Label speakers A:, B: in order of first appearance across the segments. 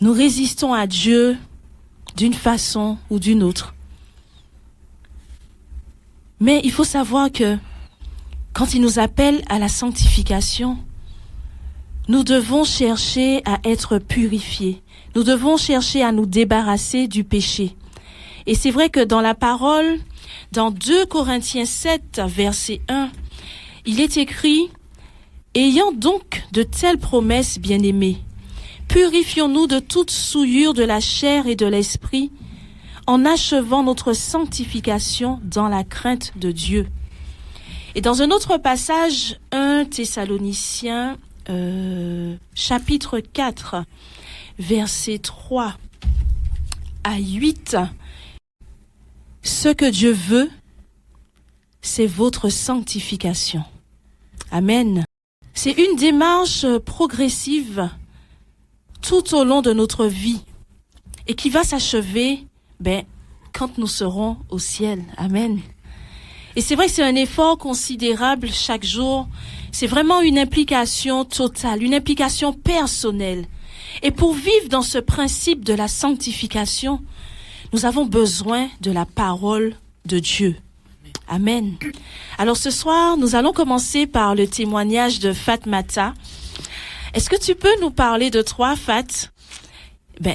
A: nous résistons à Dieu d'une façon ou d'une autre. Mais il faut savoir que quand il nous appelle à la sanctification, nous devons chercher à être purifiés. Nous devons chercher à nous débarrasser du péché. Et c'est vrai que dans la parole, dans 2 Corinthiens 7, verset 1, il est écrit « Ayant donc de telles promesses, bien-aimés, purifions-nous de toute souillure de la chair et de l'esprit, en achevant notre sanctification dans la crainte de Dieu. » Et dans un autre passage, 1 Thessaloniciens, chapitre 4, versets 3 à 8, « Ce que Dieu veut, c'est votre sanctification. » Amen. C'est une démarche progressive tout au long de notre vie et qui va s'achever quand nous serons au ciel. Amen. Et c'est vrai que c'est un effort considérable chaque jour. C'est vraiment une implication totale, une implication personnelle. Et pour vivre dans ce principe de la sanctification, nous avons besoin de la parole de Dieu. Amen. Alors ce soir, nous allons commencer par le témoignage de Fatmata. Est-ce que tu peux nous parler de toi, Fat?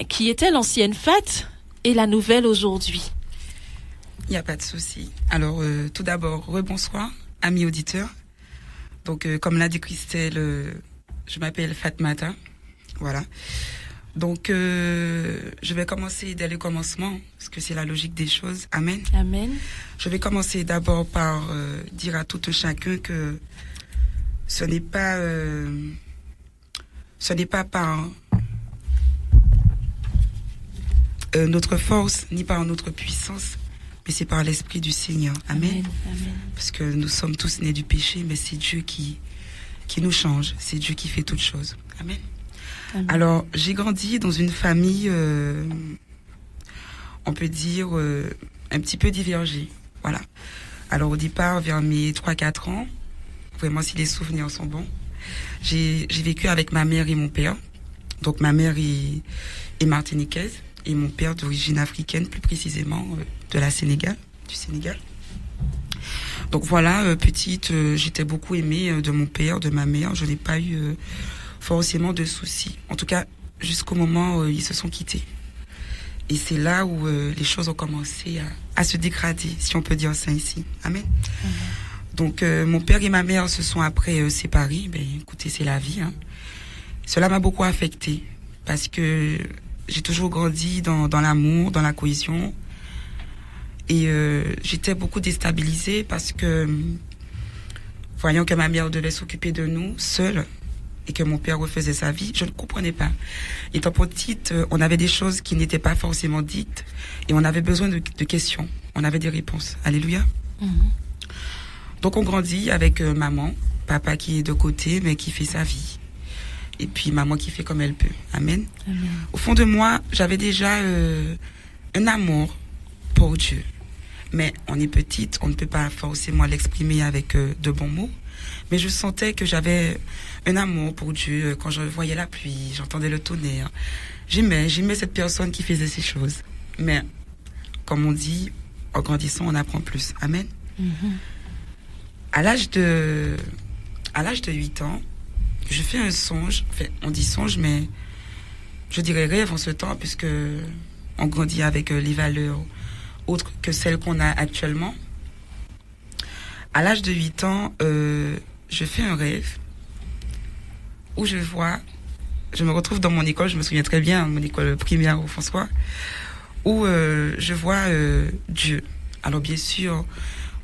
A: Qui était l'ancienne Fat et la nouvelle aujourd'hui?
B: Il n'y a pas de souci. Alors, tout d'abord, rebonsoir, amis auditeurs. Donc, comme l'a dit Christelle, je m'appelle Fatmata. Voilà. Donc, je vais commencer dès le commencement, parce que c'est la logique des choses. Amen.
A: Amen.
B: Je vais commencer d'abord par dire à tout chacun que ce n'est pas par notre force, ni par notre puissance, mais c'est par l'Esprit du Seigneur. Amen.
A: Amen. Amen.
B: Parce que nous sommes tous nés du péché, mais c'est Dieu qui nous change. C'est Dieu qui fait toutes choses. Amen.
A: Amen.
B: Alors, j'ai grandi dans une famille, on peut dire, un petit peu divergée. Voilà. Alors, au départ, vers mes 3-4 ans, vraiment, si les souvenirs sont bons, j'ai vécu avec ma mère et mon père. Donc, ma mère est martiniquaise et mon père d'origine africaine, plus précisément du Sénégal. Donc, voilà, petite, j'étais beaucoup aimée de mon père, de ma mère. Je n'ai pas eu forcément de soucis. En tout cas, jusqu'au moment où ils se sont quittés. Et c'est là où les choses ont commencé à se dégrader, si on peut dire ça ici. Amen. Amen. Donc, mon père et ma mère se sont après séparés. Écoutez, c'est la vie. Hein. Cela m'a beaucoup affectée parce que j'ai toujours grandi dans l'amour, dans la cohésion. Et j'étais beaucoup déstabilisée parce que, voyant que ma mère devait s'occuper de nous seule, et que mon père refaisait sa vie, je ne comprenais pas. Étant petite, on avait des choses qui n'étaient pas forcément dites et on avait besoin de questions. On avait des réponses. Alléluia. Mm-hmm. Donc on grandit avec maman, papa qui est de côté mais qui fait sa vie. Et puis maman qui fait comme elle peut. Amen. Amen. Au fond de moi, j'avais déjà un amour pour Dieu. Mais on est petite, on ne peut pas forcément l'exprimer avec de bons mots. Mais je sentais que j'avais un amour pour Dieu. Quand je voyais la pluie, j'entendais le tonnerre. J'aimais cette personne qui faisait ces choses. Mais, comme on dit, en grandissant, on apprend plus. Amen. Mm-hmm. À l'âge de 8 ans, je fais un songe. Enfin, on dit songe, mais je dirais rêve en ce temps, puisque on grandit avec les valeurs autres que celles qu'on a actuellement. À l'âge de 8 ans, je fais un rêve où je me retrouve dans mon école, je me souviens très bien, mon école primaire au François, où je vois Dieu. Alors bien sûr,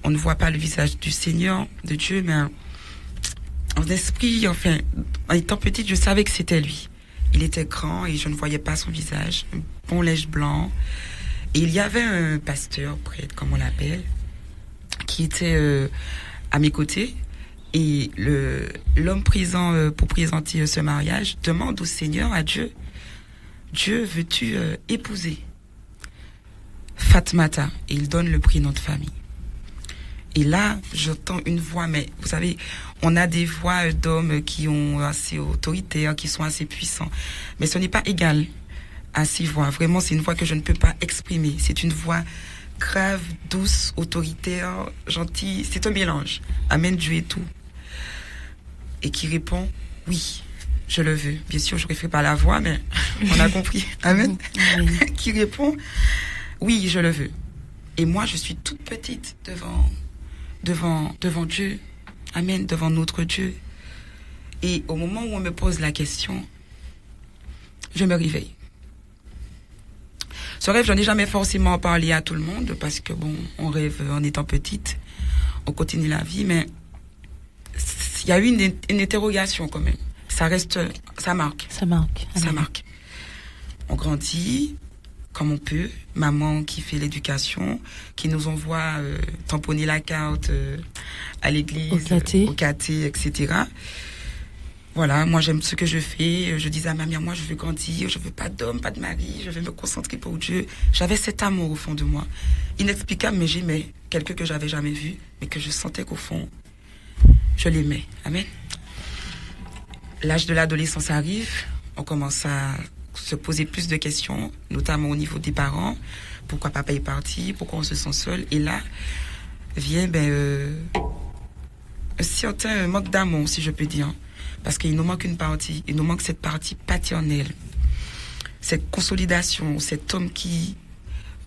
B: on ne voit pas le visage du Seigneur, de Dieu, mais en esprit, enfin, en étant petite, je savais que c'était lui. Il était grand et je ne voyais pas son visage, un bon linge blanc. Et il y avait un pasteur, prêtre, comme on l'appelle, qui était à mes côtés. Et l'homme présent pour présenter ce mariage demande au Seigneur, à Dieu, Dieu, veux-tu épouser Fatmata? Et il donne le prénom de famille. Et là, j'entends une voix, mais vous savez, on a des voix d'hommes qui ont assez autoritaires, qui sont assez puissants. Mais ce n'est pas égal à ces voix. Vraiment, c'est une voix que je ne peux pas exprimer. C'est une voix grave, douce, autoritaire, gentille. C'est un mélange. Amen, Dieu et tout. Et qui répond, oui, je le veux. Bien sûr, je ne ferai pas la voix, mais on a compris. Amen. Qui répond, oui, je le veux. Et moi, je suis toute petite devant Dieu. Amen, devant notre Dieu. Et au moment où on me pose la question, je me réveille. Ce rêve, j'en ai jamais forcément parlé à tout le monde parce que bon, on rêve en étant petite, on continue la vie, mais il y a eu une interrogation quand même. Ça reste, ça marque.
A: Ça marque.
B: Ça marque. On grandit comme on peut. Maman qui fait l'éducation, qui nous envoie tamponner la carte à l'église, au caté, etc. Voilà, moi j'aime ce que je fais. Je disais à ma mère, moi je veux grandir, je veux pas d'homme, pas de mari, je veux me concentrer pour Dieu. J'avais cet amour au fond de moi. Inexplicable, mais j'aimais quelqu'un que j'avais jamais vu, mais que je sentais qu'au fond, je l'aimais. Amen. L'âge de l'adolescence arrive, on commence à se poser plus de questions, notamment au niveau des parents. Pourquoi papa est parti? Pourquoi on se sent seul? Et là, vient un certain manque d'amour, si je peux dire. Parce qu'il nous manque une partie, il nous manque cette partie paternelle, cette consolidation, cet homme qui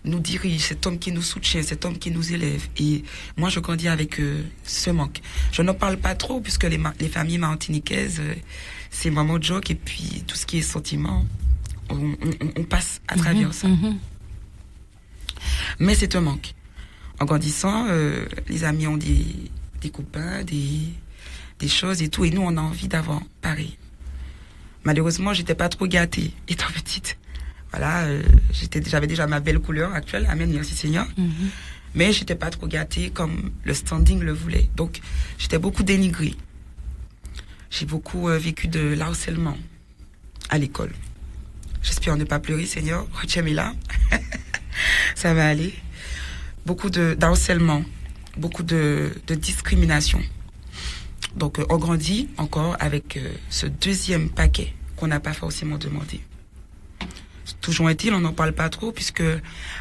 B: nous dirige, cet homme qui nous soutient, cet homme qui nous élève. Et moi, je grandis avec ce manque. Je n'en parle pas trop, puisque les familles martiniquaises, c'est maman joke, et puis tout ce qui est sentiment, on passe à travers ça. Mais c'est un manque. En grandissant, les amis ont des copains, des choses et tout, et nous on a envie d'avoir pareil. Malheureusement, j'étais pas trop gâtée étant petite. Voilà, j'avais déjà ma belle couleur actuelle, amen, merci Seigneur. Mais j'étais pas trop gâtée comme le standing le voulait. Donc j'étais beaucoup dénigrée. J'ai beaucoup vécu de harcèlement à l'école. J'espère ne pas pleurer, Seigneur. Retiens-moi là. Ça va aller. Beaucoup d'harcèlement, beaucoup de discrimination. Donc, on grandit encore avec ce deuxième paquet qu'on n'a pas forcément demandé. Toujours est-il, on n'en parle pas trop, puisque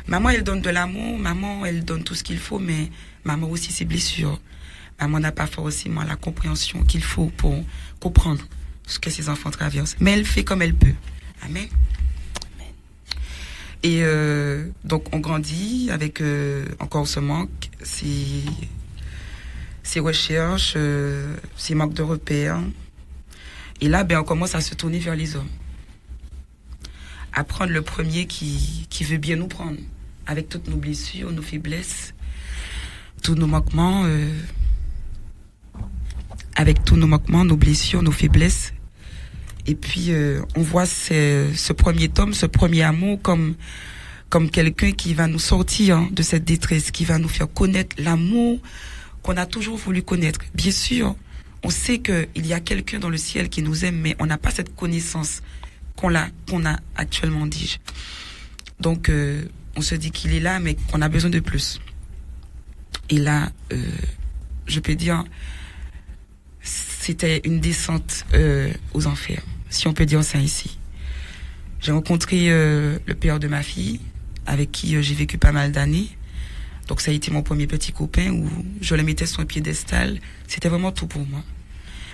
B: maman, elle donne de l'amour, maman, elle donne tout ce qu'il faut, mais maman aussi ses blessures. Maman n'a pas forcément la compréhension qu'il faut pour comprendre ce que ses enfants traversent. Mais elle fait comme elle peut. Amen. Et donc, on grandit avec encore ce manque, ces recherches, ces manques de repères. Et là, on commence à se tourner vers les hommes. À prendre le premier qui veut bien nous prendre, avec toutes nos blessures, nos faiblesses, tous nos manquements, avec tous nos manquements, nos blessures, nos faiblesses. Et puis, on voit ce premier tome, ce premier amour comme quelqu'un qui va nous sortir de cette détresse, qui va nous faire connaître l'amour qu'on a toujours voulu connaître. Bien sûr, on sait qu'il y a quelqu'un dans le ciel qui nous aime, mais on n'a pas cette connaissance qu'on a actuellement, dis-je. Donc, on se dit qu'il est là, mais qu'on a besoin de plus. Et là, je peux dire, c'était une descente aux enfers, si on peut dire ça ici. J'ai rencontré le père de ma fille, avec qui j'ai vécu pas mal d'années. Donc ça a été mon premier petit copain où je le mettais sur un piédestal. C'était vraiment tout pour moi.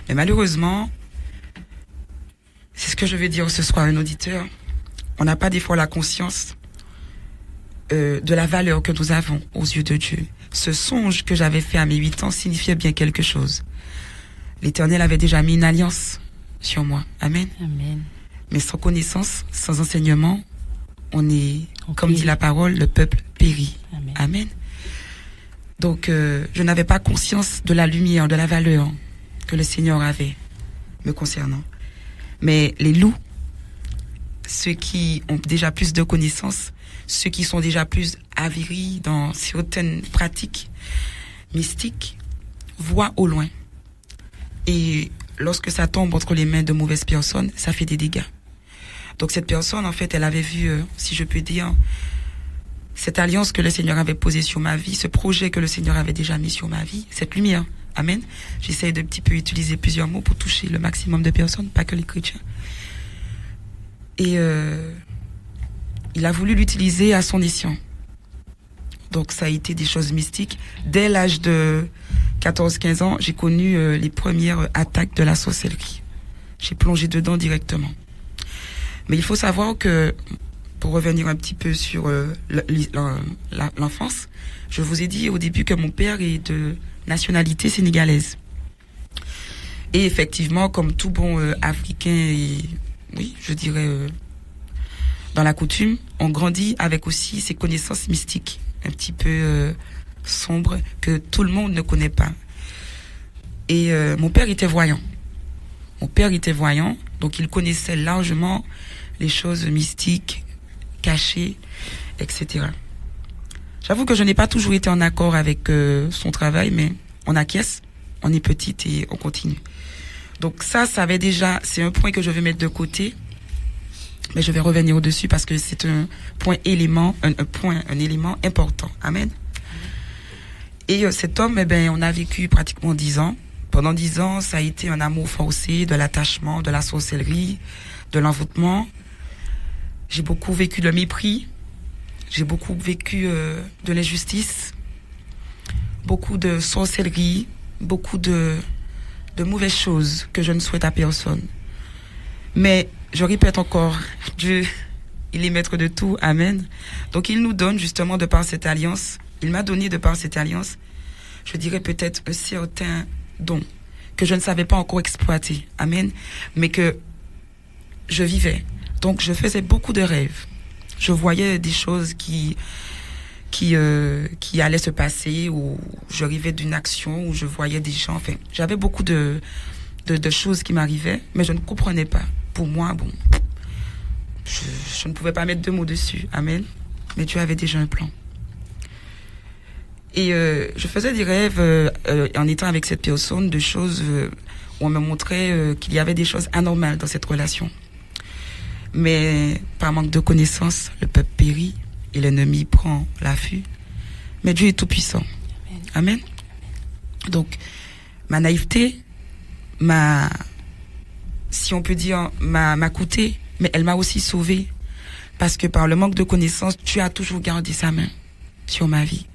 B: Mais malheureusement, c'est ce que je veux dire ce soir à un auditeur, on n'a pas des fois la conscience de la valeur que nous avons aux yeux de Dieu. Ce songe que j'avais fait à mes 8 ans signifiait bien quelque chose. L'Éternel avait déjà mis une alliance sur moi. Amen.
A: Amen.
B: Mais sans connaissance, sans enseignement, on est, comme dit la parole, le peuple périt.
A: Amen.
B: Amen. Donc, je n'avais pas conscience de la lumière, de la valeur que le Seigneur avait me concernant. Mais les loups, ceux qui ont déjà plus de connaissances, ceux qui sont déjà plus aviris dans certaines pratiques mystiques, voient au loin. Et lorsque ça tombe entre les mains de mauvaises personnes, ça fait des dégâts. Donc cette personne, en fait, elle avait vu, si je peux dire, cette alliance que le Seigneur avait posée sur ma vie, ce projet que le Seigneur avait déjà mis sur ma vie, cette lumière. Amen. J'essaie de petit peu utiliser plusieurs mots pour toucher le maximum de personnes, pas que les chrétiens. Et il a voulu l'utiliser à son escient. Donc ça a été des choses mystiques. Dès l'âge de 14-15 ans, j'ai connu les premières attaques de la sorcellerie. J'ai plongé dedans directement. Mais il faut savoir que, pour revenir un petit peu sur l'enfance, je vous ai dit au début que mon père est de nationalité sénégalaise. Et effectivement, comme tout bon Africain, et, oui, je dirais dans la coutume, on grandit avec aussi ces connaissances mystiques, un petit peu sombres, que tout le monde ne connaît pas. Et mon père était voyant. Mon père était voyant, donc il connaissait largement les choses mystiques, cachées, etc. J'avoue que je n'ai pas toujours été en accord avec son travail, mais on acquiesce, on est petite et on continue. Donc ça avait déjà, c'est un point que je vais mettre de côté, mais je vais revenir au-dessus parce que c'est un élément important. Amen. Et cet homme, on a vécu pratiquement 10 ans. Pendant 10 ans, ça a été un amour forcé, de l'attachement, de la sorcellerie, de l'envoûtement. J'ai beaucoup vécu le mépris. J'ai beaucoup vécu de l'injustice. Beaucoup de sorcellerie. Beaucoup de mauvaises choses que je ne souhaite à personne. Mais je répète encore, Dieu, il est maître de tout. Amen. Donc il nous donne justement de par cette alliance, il m'a donné de par cette alliance, je dirais peut-être un certain don que je ne savais pas encore exploiter. Amen. Mais que je vivais. Donc je faisais beaucoup de rêves. Je voyais des choses qui allaient se passer, ou je rêvais d'une action, où je voyais des gens. Enfin, j'avais beaucoup de choses qui m'arrivaient, mais je ne comprenais pas. Pour moi, bon, je ne pouvais pas mettre 2 mots dessus. Amen. Mais Dieu avait déjà un plan. Et je faisais des rêves en étant avec cette personne, de choses où on me montrait qu'il y avait des choses anormales dans cette relation. Mais par manque de connaissances, le peuple périt et l'ennemi prend l'affût. Mais Dieu est tout puissant. Amen. Donc, ma naïveté, si on peut dire, m'a coûté, mais elle m'a aussi sauvée. Parce que par le manque de connaissances, Dieu a toujours gardé sa main sur ma vie.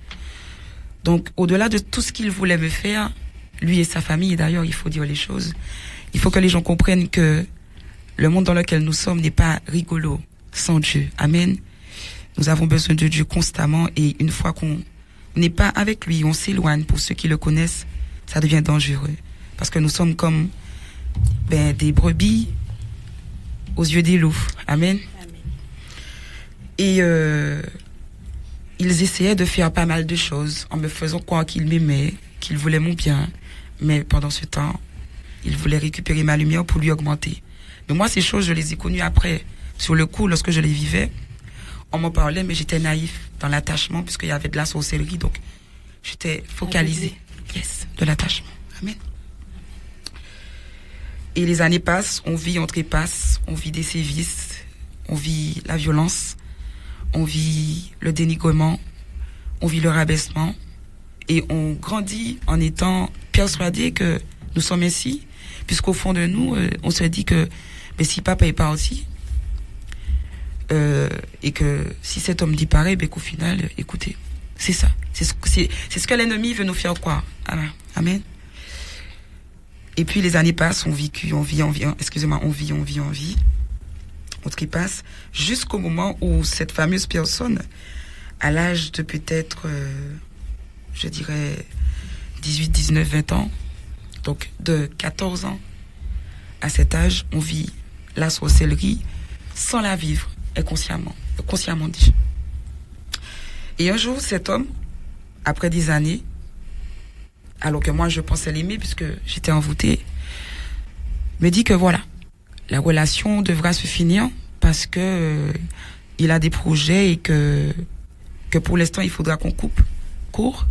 B: Donc, au-delà de tout ce qu'il voulait me faire, lui et sa famille, d'ailleurs, il faut dire les choses, il faut que les gens comprennent que le monde dans lequel nous sommes n'est pas rigolo sans Dieu. Amen. Nous avons besoin de Dieu constamment, et une fois qu'on n'est pas avec lui, on s'éloigne. Pour ceux qui le connaissent, ça devient dangereux. Parce que nous sommes comme des brebis aux yeux des loups. Amen. Amen. Et ils essayaient de faire pas mal de choses en me faisant croire qu'ils m'aimaient, qu'ils voulaient mon bien. Mais pendant ce temps, ils voulaient récupérer ma lumière pour lui augmenter. Mais moi, ces choses, je les ai connues après. Sur le coup, lorsque je les vivais, on m'en parlait, mais j'étais naïf dans l'attachement, puisqu'il y avait de la sorcellerie. Donc, j'étais focalisée. Yes, de l'attachement. Amen. Et les années passent, on vit, on trépasse, on vit des sévices, on vit la violence, on vit le dénigrement, on vit le rabaissement, et on grandit en étant persuadé que nous sommes ainsi, puisqu'au fond de nous, on se dit que si papa est parti, et que si cet homme dit pareil, qu'au final, écoutez, c'est ça. C'est ce que l'ennemi veut nous faire croire. Amen. Et puis les années passent, on vit, on trépasse, jusqu'au moment où cette fameuse personne, à l'âge de peut-être, je dirais, 18, 19, 20 ans, donc de 14 ans à cet âge, on vit la sorcellerie sans la vivre inconsciemment dit. Et un jour, cet homme, après des années, alors que moi je pensais l'aimer puisque j'étais envoûtée, me dit que voilà, la relation devra se finir parce que il a des projets et que pour l'instant il faudra qu'on coupe court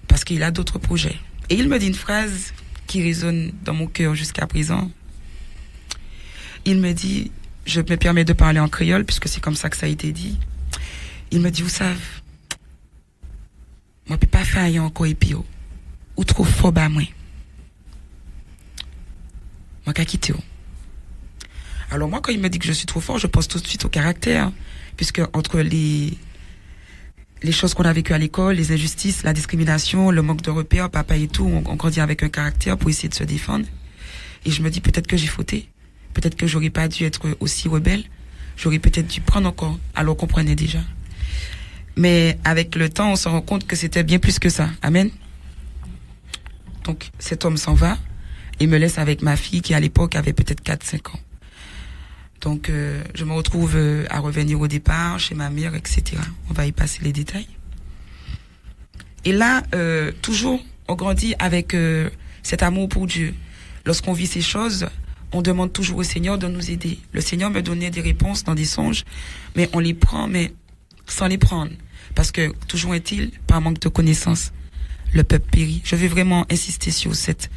B: parce qu'il a d'autres projets. Et il me dit une phrase qui résonne dans mon cœur jusqu'à présent. Il me dit, je me permets de parler en créole puisque c'est comme ça que ça a été dit. Il me dit, vous savez, moi je peux pas faire encore et puis ou trop fort bas moi. Moi qu'à quitter. Alors moi, quand il me dit que je suis trop fort, je pense tout de suite au caractère, puisque entre les choses qu'on a vécues à l'école, les injustices, la discrimination, le manque de repères, papa et tout, on grandit avec un caractère pour essayer de se défendre. Et je me dis peut-être que j'ai fauté, peut-être que j'aurais pas dû être aussi rebelle, j'aurais peut-être dû prendre encore, alors qu'on prenait déjà. Mais avec le temps, on se rend compte que c'était bien plus que ça. Amen. Donc cet homme s'en va et me laisse avec ma fille qui à l'époque avait peut-être 4-5 ans. Donc je me retrouve à revenir au départ chez ma mère, etc. On va y passer les détails. Et là, toujours, on grandit avec cet amour pour Dieu. Lorsqu'on vit ces choses, on demande toujours au Seigneur de nous aider. Le Seigneur me donnait des réponses dans des songes, mais on les prend, mais sans les prendre. Parce que, toujours est-il, par manque de connaissances, le peuple périt. Je vais vraiment insister sur cette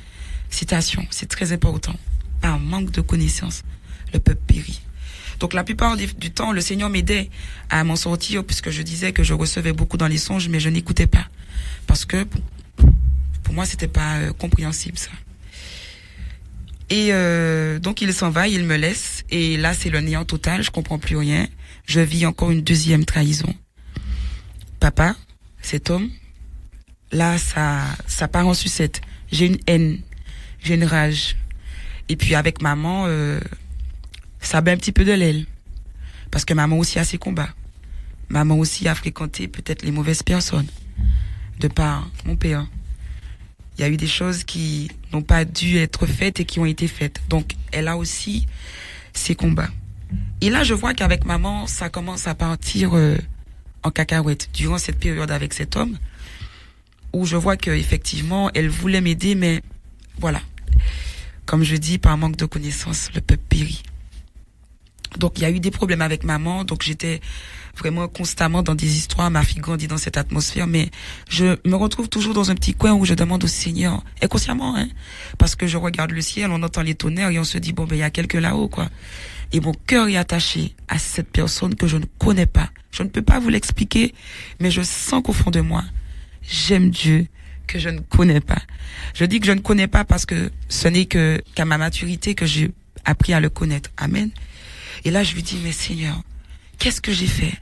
B: citation. C'est très important. Par manque de connaissances, le peuple périt. Donc la plupart du temps, le Seigneur m'aidait à m'en sortir, puisque je disais que je recevais beaucoup dans les songes, mais je n'écoutais pas. Parce que pour moi, c'était pas compréhensible, ça. Et donc il s'en va, il me laisse, et là c'est le néant total, je comprends plus rien. Je vis encore une deuxième trahison. Papa, cet homme, là ça part en sucette. J'ai une haine, j'ai une rage. Et puis avec maman, ça bat un petit peu de l'aile. Parce que maman aussi a ses combats. Maman aussi a fréquenté peut-être les mauvaises personnes. De par mon père. Il y a eu des choses qui n'ont pas dû être faites et qui ont été faites. Donc, elle a aussi ses combats. Et là, je vois qu'avec maman, ça commence à partir en cacahuète durant cette période avec cet homme, où je vois qu'effectivement, elle voulait m'aider, mais voilà. Comme je dis, par manque de connaissances, le peuple périt. Donc, il y a eu des problèmes avec maman, donc j'étais vraiment constamment dans des histoires. Ma fille grandit dans cette atmosphère, mais je me retrouve toujours dans un petit coin où je demande au Seigneur, inconsciemment, parce que je regarde le ciel, on entend les tonnerres et on se dit, bon, ben, il y a quelqu'un là-haut, quoi. Et mon cœur est attaché à cette personne que je ne connais pas. Je ne peux pas vous l'expliquer, mais je sens qu'au fond de moi, j'aime Dieu que je ne connais pas. Je dis que je ne connais pas parce que ce n'est qu'à ma maturité que j'ai appris à le connaître. Amen. Et là, je lui dis, mais Seigneur, qu'est-ce que j'ai fait?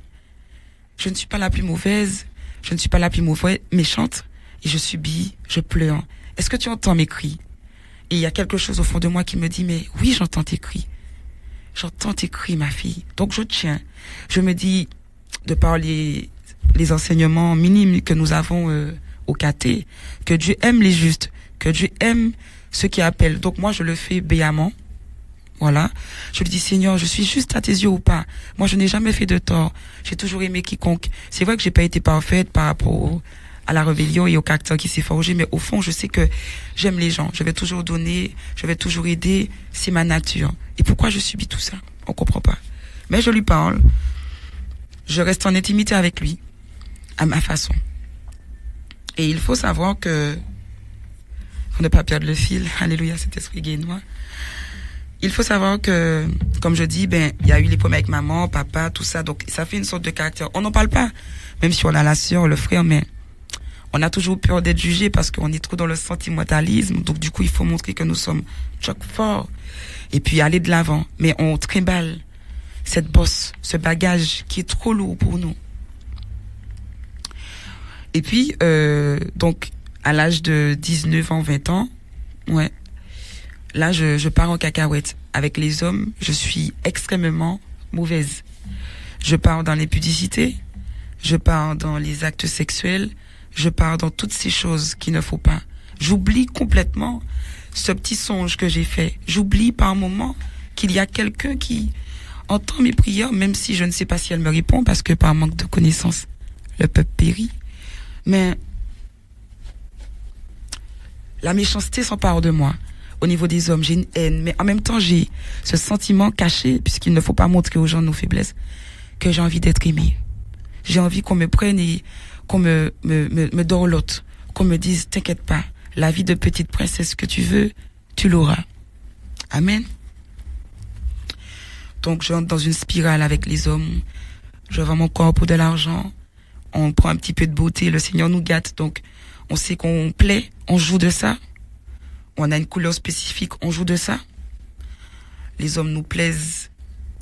B: Je ne suis pas la plus mauvaise, je ne suis pas la plus mauvaise, méchante, et je subis, je pleure. Est-ce que tu entends mes cris? Et il y a quelque chose au fond de moi qui me dit, mais oui, j'entends tes cris. J'entends tes cris, ma fille. Donc je tiens. Je me dis, de par les enseignements minimes que nous avons au caté, que Dieu aime les justes, que Dieu aime ceux qui appellent. Donc moi, je le fais béamment. Voilà. Je lui dis, Seigneur, je suis juste à tes yeux ou pas? Moi, je n'ai jamais fait de tort. J'ai toujours aimé quiconque. C'est vrai que j'ai pas été parfaite par rapport à la rébellion et au caractère qui s'est forgé, mais au fond, je sais que j'aime les gens. Je vais toujours donner, je vais toujours aider. C'est ma nature. Et pourquoi je subis tout ça? On comprend pas. Mais je lui parle. Je reste en intimité avec lui, à ma façon. Et il faut savoir que, pour ne pas perdre le fil, alléluia, cet esprit guénois. Il faut savoir que, comme je dis, il y a eu les problèmes avec maman, papa, tout ça, donc ça fait une sorte de caractère. On n'en parle pas, même si on a la sœur, le frère, mais on a toujours peur d'être jugé parce qu'on est trop dans le sentimentalisme, donc du coup, il faut montrer que nous sommes choc forts, et puis aller de l'avant. Mais on trimballe cette bosse, ce bagage qui est trop lourd pour nous. Et puis, donc, à l'âge de 19 ans, 20 ans, ouais, là, je pars en cacahuète. Avec les hommes, je suis extrêmement mauvaise. Je pars dans l'impudicité, je pars dans les actes sexuels, je pars dans toutes ces choses qu'il ne faut pas. J'oublie complètement ce petit songe que j'ai fait. J'oublie par moment qu'il y a quelqu'un qui entend mes prières, même si je ne sais pas si elle me répond, parce que par manque de connaissances, le peuple périt. Mais la méchanceté s'empare de moi. Au niveau des hommes, j'ai une haine, mais en même temps, j'ai ce sentiment caché, puisqu'il ne faut pas montrer aux gens nos faiblesses, que j'ai envie d'être aimé. J'ai envie qu'on me prenne et qu'on me dorlote, qu'on me dise, t'inquiète pas, la vie de petite princesse que tu veux, tu l'auras. Amen. Donc, je rentre dans une spirale avec les hommes. Je vends mon corps pour de l'argent. On prend un petit peu de beauté. Le Seigneur nous gâte. Donc, on sait qu'on plaît. On joue de ça. On a une couleur spécifique, on joue de ça. Les hommes nous plaisent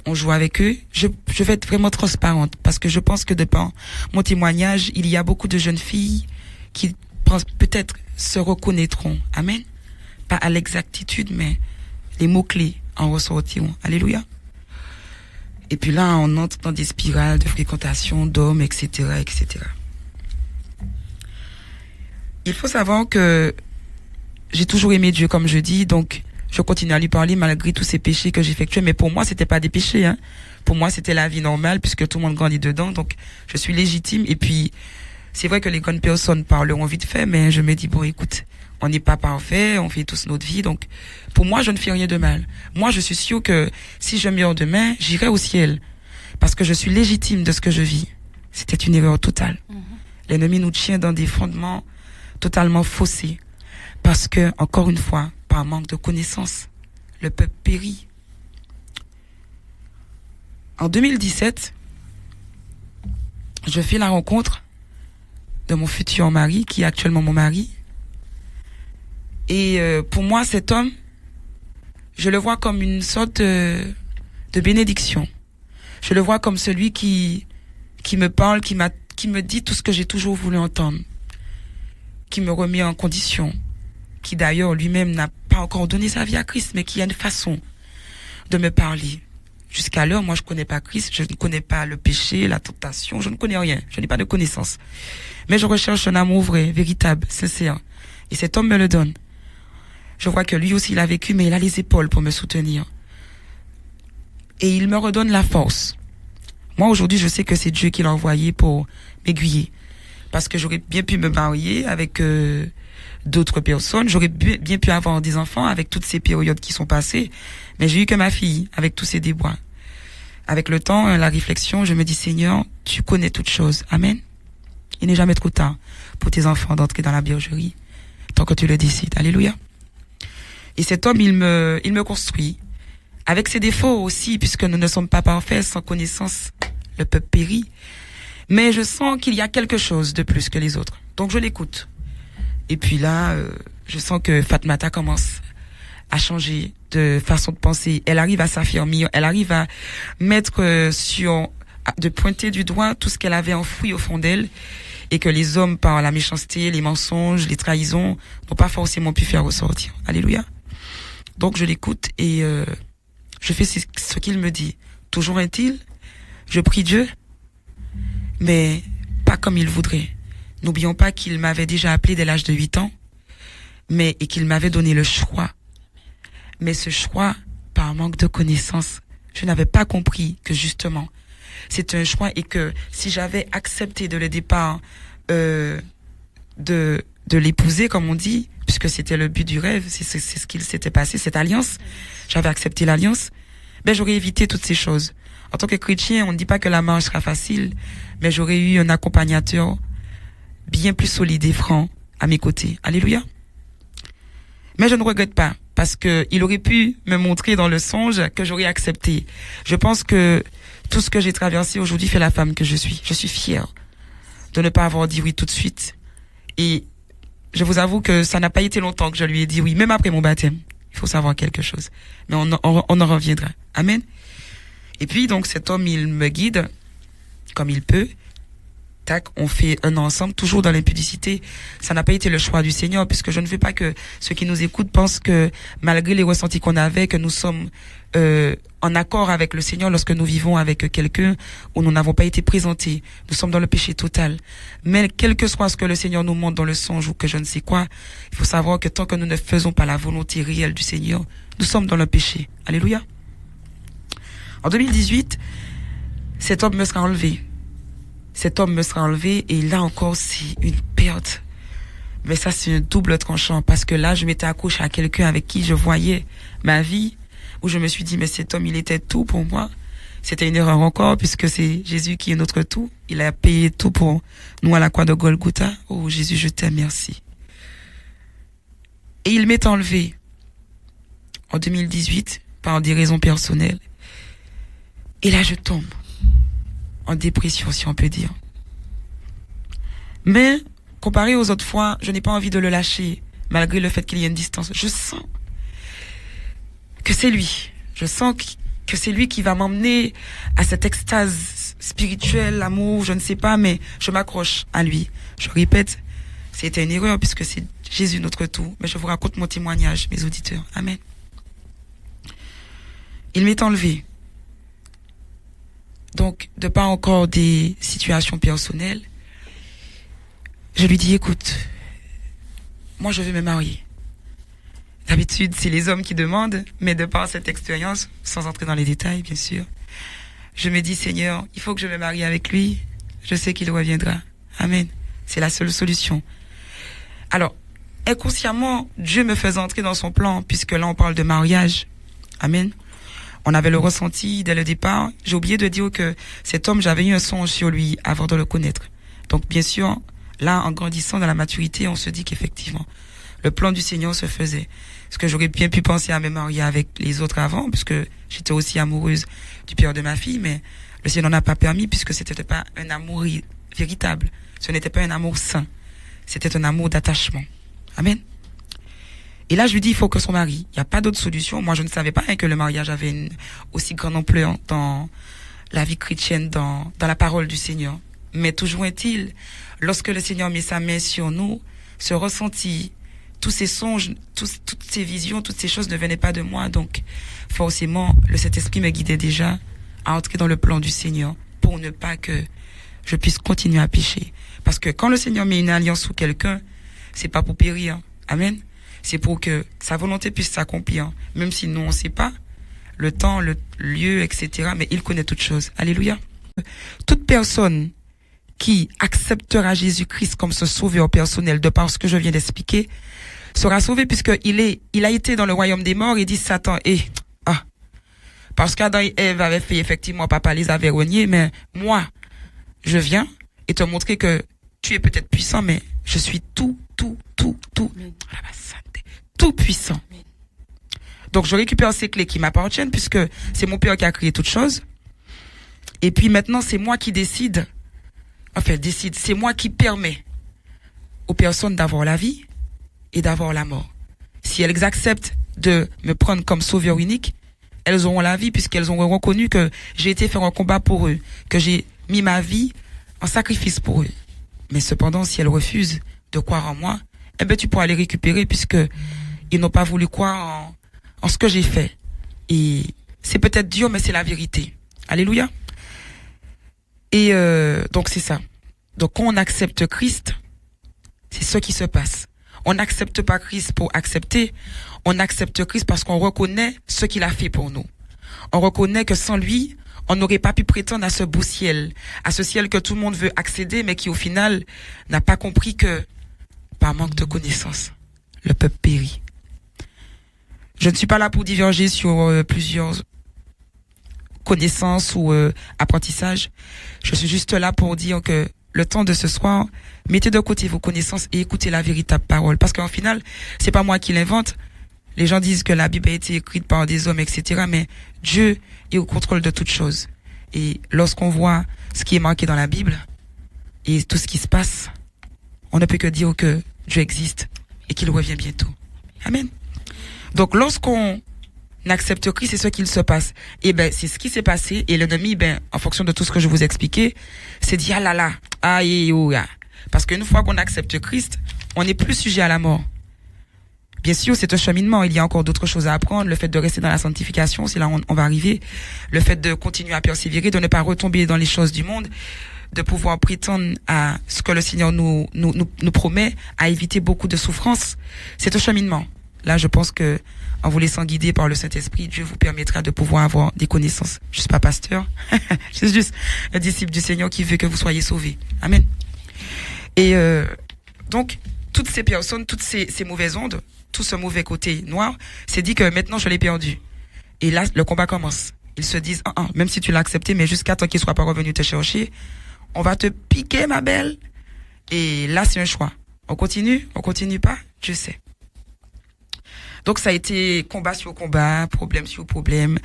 B: on joue avec eux. Je vais être vraiment transparente parce que je pense que depuis mon témoignage, il y a beaucoup de jeunes filles qui peut-être se reconnaîtront. Amen. Pas à l'exactitude, mais les mots-clés en ressortiront. Alléluia. Et puis là, on entre dans des spirales de fréquentation d'hommes, etc., etc. Il faut savoir que j'ai toujours aimé Dieu, comme je dis, donc je continue à lui parler malgré tous ces péchés que j'effectuais. Mais pour moi, c'était pas des péchés, hein. Pour moi, c'était la vie normale puisque tout le monde grandit dedans. Donc, je suis légitime. Et puis, c'est vrai que les grandes personnes parleront vite fait, mais je me dis, bon, écoute, on n'est pas parfait, on fait tous notre vie. Donc, pour moi, je ne fais rien de mal. Moi, je suis sûre que si je meurs demain, j'irai au ciel. Parce que je suis légitime de ce que je vis. C'était une erreur totale. L'ennemi nous tient dans des fondements totalement faussés. Parce que, encore une fois, par manque de connaissances, le peuple périt. En 2017, je fais la rencontre de mon futur mari, qui est actuellement mon mari. Et pour moi, cet homme, je le vois comme une sorte de bénédiction. Je le vois comme celui qui me parle, qui me dit tout ce que j'ai toujours voulu entendre, qui me remet en condition, qui d'ailleurs lui-même n'a pas encore donné sa vie à Christ, mais qui a une façon de me parler. Jusqu'à l'heure, moi, je connais pas Christ, je ne connais pas le péché, la tentation, je ne connais rien, je n'ai pas de connaissances. Mais je recherche un amour vrai, véritable, sincère. Et cet homme me le donne. Je vois que lui aussi, il a vécu, mais il a les épaules pour me soutenir. Et il me redonne la force. Moi, aujourd'hui, je sais que c'est Dieu qui l'a envoyé pour m'aiguiller. Parce que j'aurais bien pu me marier avec d'autres personnes. J'aurais bien pu avoir des enfants avec toutes ces périodes qui sont passées. Mais j'ai eu que ma fille, avec tous ces déboires. Avec le temps, la réflexion, je me dis, Seigneur, tu connais toutes choses. Amen. Il n'est jamais trop tard pour tes enfants d'entrer dans la bergerie, tant que tu le décides. Alléluia. Et cet homme, il me construit. Avec ses défauts aussi, puisque nous ne sommes pas parfaits, sans connaissance, le peuple périt. Mais je sens qu'il y a quelque chose de plus que les autres. Donc je l'écoute. Et puis là, je sens que Fatmata commence à changer de façon de penser. Elle arrive à s'affirmer, elle arrive à mettre de pointer du doigt tout ce qu'elle avait enfoui au fond d'elle et que les hommes, par la méchanceté, les mensonges, les trahisons, n'ont pas forcément pu faire ressortir. Alléluia. Donc je l'écoute et je fais ce qu'il me dit. Toujours est-il, je prie Dieu, mais pas comme il voudrait. N'oublions pas qu'il m'avait déjà appelé dès l'âge de 8 ans, et qu'il m'avait donné le choix. Mais ce choix, par manque de connaissances, je n'avais pas compris que justement, c'est un choix et que si j'avais accepté dès le départ de l'épouser, comme on dit, puisque c'était le but du rêve, c'est ce qu'il s'était passé, cette alliance, j'avais accepté l'alliance, j'aurais évité toutes ces choses. En tant que chrétien, on ne dit pas que la marche sera facile, mais j'aurais eu un accompagnateur bien plus solide et franc à mes côtés. Alléluia. Mais je ne regrette pas, parce que il aurait pu me montrer dans le songe que j'aurais accepté. Je pense que tout ce que j'ai traversé aujourd'hui fait la femme que je suis. Je suis fière de ne pas avoir dit oui tout de suite. Et je vous avoue que ça n'a pas été longtemps que je lui ai dit oui, même après mon baptême. Il faut savoir quelque chose. Mais on en reviendra. Amen. Et puis, donc, cet homme, il me guide comme il peut. Tac, on fait un an ensemble, toujours dans l'impudicité. Ça n'a pas été le choix du Seigneur, puisque je ne veux pas que ceux qui nous écoutent pensent que, malgré les ressentis qu'on avait, que nous sommes en accord avec le Seigneur lorsque nous vivons avec quelqu'un où nous n'avons pas été présentés. Nous sommes dans le péché total. Mais quel que soit ce que le Seigneur nous montre dans le songe ou que je ne sais quoi, il faut savoir que tant que nous ne faisons pas la volonté réelle du Seigneur, nous sommes dans le péché. Alléluia. En 2018, cet homme me sera enlevé. Cet homme me sera enlevé et là encore, c'est une perte. Mais ça, c'est un double tranchant parce que là, je m'étais accroché à quelqu'un avec qui je voyais ma vie, où je me suis dit, mais cet homme, il était tout pour moi. C'était une erreur encore puisque c'est Jésus qui est notre tout. Il a payé tout pour nous à la croix de Golgotha. Oh Jésus, je t'aime, merci. Et il m'est enlevé en 2018 par des raisons personnelles. Et là, je tombe en dépression, si on peut dire. Mais, comparé aux autres fois, je n'ai pas envie de le lâcher, malgré le fait qu'il y ait une distance. Je sens que c'est lui. Je sens que c'est lui qui va m'emmener à cette extase spirituelle, l'amour, je ne sais pas, mais je m'accroche à lui. Je répète, c'était une erreur puisque c'est Jésus notre tout. Mais je vous raconte mon témoignage, mes auditeurs. Amen. Il m'est enlevé. Donc, de pas encore des situations personnelles, je lui dis, écoute, moi je veux me marier. D'habitude, c'est les hommes qui demandent, mais de par cette expérience, sans entrer dans les détails, bien sûr, je me dis, Seigneur, il faut que je me marie avec lui. Je sais qu'il reviendra. Amen. C'est la seule solution. Alors, inconsciemment, Dieu me faisait entrer dans son plan, puisque là, on parle de mariage. Amen. On avait le ressenti dès le départ. J'ai oublié de dire que cet homme, j'avais eu un songe sur lui avant de le connaître. Donc, bien sûr, là, en grandissant dans la maturité, on se dit qu'effectivement, le plan du Seigneur se faisait. Parce que j'aurais bien pu penser à me marier avec les autres avant, puisque j'étais aussi amoureuse du père de ma fille, mais le Seigneur n'a pas permis, puisque c'était pas un amour véritable. Ce n'était pas un amour sain. C'était un amour d'attachement. Amen. Et là, je lui dis, il faut que son mari. Il n'y a pas d'autre solution. Moi, je ne savais pas que le mariage avait une aussi grande ampleur dans la vie chrétienne, dans la parole du Seigneur. Mais toujours est-il, lorsque le Seigneur met sa main sur nous, ce ressenti, tous ces songes, toutes ces visions, toutes ces choses ne venaient pas de moi. Donc, forcément, le Saint-Esprit me guidait déjà à entrer dans le plan du Seigneur pour ne pas que je puisse continuer à pécher. Parce que quand le Seigneur met une alliance sous quelqu'un, c'est pas pour périr. Amen. C'est pour que sa volonté puisse s'accomplir. Même si nous, on ne sait pas le temps, le lieu, etc. Mais il connaît toutes choses. Alléluia. Toute personne qui acceptera Jésus-Christ comme ce sauveur personnel de par ce que je viens d'expliquer sera sauvé il a été dans le royaume des morts et dit Satan, parce qu'Adam et Ève avaient fait effectivement, papa les avait reniés, mais moi, je viens et te montrer que tu es peut-être puissant, mais je suis tout puissant. Donc je récupère ces clés qui m'appartiennent puisque c'est mon Père qui a créé toutes choses. Et puis maintenant, c'est moi qui décide, c'est moi qui permets aux personnes d'avoir la vie et d'avoir la mort. Si elles acceptent de me prendre comme sauveur unique, elles auront la vie puisqu'elles auront reconnu que j'ai été faire un combat pour eux, que j'ai mis ma vie en sacrifice pour eux. Mais cependant, si elles refusent de croire en moi, tu pourras les récupérer puisque ils n'ont pas voulu croire en ce que j'ai fait. Et c'est peut-être dur, mais c'est la vérité. Alléluia. Et donc c'est ça. Donc quand on accepte Christ, c'est ce qui se passe. On n'accepte pas Christ pour accepter. On accepte Christ parce qu'on reconnaît ce qu'il a fait pour nous. On reconnaît que sans lui, on n'aurait pas pu prétendre à ce beau ciel, à ce ciel que tout le monde veut accéder, mais qui au final n'a pas compris que, par manque de connaissances, le peuple périt. Je ne suis pas là pour diverger sur plusieurs connaissances ou apprentissages. Je suis juste là pour dire que le temps de ce soir, mettez de côté vos connaissances et écoutez la véritable parole. Parce qu'en final, c'est pas moi qui l'invente. Les gens disent que la Bible a été écrite par des hommes, etc. Mais Dieu est au contrôle de toutes choses. Et lorsqu'on voit ce qui est marqué dans la Bible et tout ce qui se passe, on ne peut que dire que Dieu existe et qu'il revient bientôt. Amen. Donc lorsqu'on accepte Christ, c'est ce qu'il se passe. Et c'est ce qui s'est passé. Et l'ennemi, en fonction de tout ce que je vous ai expliqué, c'est dit parce qu'une fois qu'on accepte Christ, on n'est plus sujet à la mort. Bien sûr, c'est un cheminement. Il y a encore d'autres choses à apprendre. Le fait de rester dans la sanctification, c'est là où on va arriver. Le fait de continuer à persévérer, de ne pas retomber dans les choses du monde, de pouvoir prétendre à ce que le Seigneur nous promet, à éviter beaucoup de souffrances. C'est un cheminement. Là, je pense que, en vous laissant guider par le Saint-Esprit, Dieu vous permettra de pouvoir avoir des connaissances. Je suis pas pasteur. Je suis juste un disciple du Seigneur qui veut que vous soyez sauvés. Amen. Et, donc, toutes ces personnes, toutes ces mauvaises ondes, tout ce mauvais côté noir, c'est dit que maintenant je l'ai perdu. Et là, le combat commence. Ils se disent, même si tu l'as accepté, mais jusqu'à temps qu'il soit pas revenu te chercher, on va te piquer, ma belle. Et là, c'est un choix. On continue pas? Je sais. Donc ça a été combat sur combat, problème sur problème.